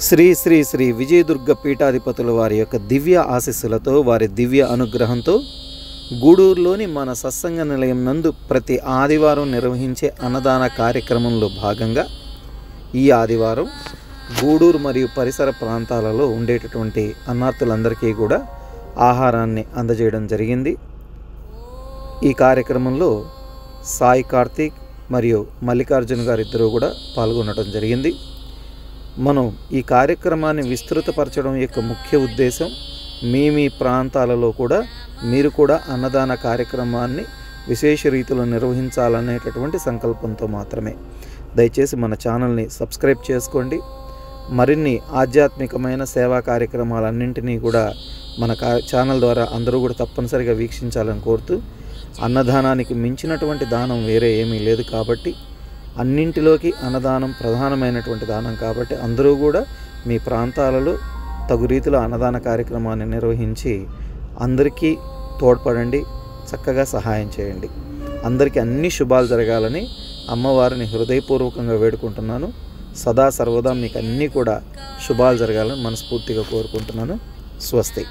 శ్రీ శ్రీ శ్రీ విజయదుర్గ పీఠాధిపతుల వారి యొక్క దివ్య ఆశీస్సులతో, వారి దివ్య అనుగ్రహంతో గూడూరులోని మన సత్సంగ నిలయం నందు ప్రతి ఆదివారం నిర్వహించే అన్నదాన కార్యక్రమంలో భాగంగా ఈ ఆదివారం గూడూరు మరియు పరిసర ప్రాంతాలలో ఉండేటటువంటి అన్నార్థులందరికీ కూడా ఆహారాన్ని అందజేయడం జరిగింది. ఈ కార్యక్రమంలో సాయి కార్తీక్ మరియు మల్లికార్జున గారిద్దరూ కూడా పాల్గొనడం జరిగింది. మనం ఈ కార్యక్రమాన్ని విస్తృతపరచడం యొక్క ముఖ్య ఉద్దేశం మీ ప్రాంతాలలో కూడా మీరు కూడా అన్నదాన కార్యక్రమాన్ని విశేష రీతిలో నిర్వహించాలనేటటువంటి సంకల్పంతో మాత్రమే. దయచేసి మన ఛానల్ని సబ్స్క్రైబ్ చేసుకోండి. మరిన్ని ఆధ్యాత్మికమైన సేవా కార్యక్రమాలన్నింటినీ కూడా మన ఛానల్ ద్వారా అందరూ కూడా తప్పనిసరిగా వీక్షించాలని కోరుతూ, అన్నదానానికి మించినటువంటి దానం వేరే ఏమీ లేదు కాబట్టి, అన్నింటిలోకి అన్నదానం ప్రధానమైనటువంటి దానం కాబట్టి అందరూ కూడా మీ ప్రాంతాలలో తగు రీతిలో అన్నదాన కార్యక్రమాన్ని నిర్వహించి అందరికీ తోడ్పడండి, చక్కగా సహాయం చేయండి. అందరికీ అన్ని శుభాలు జరగాలని అమ్మవారిని హృదయపూర్వకంగా వేడుకుంటున్నాను. సదా సర్వదా మీకు అన్నీ కూడా శుభాలు జరగాలని మనస్ఫూర్తిగా కోరుకుంటున్నాను. స్వస్తి.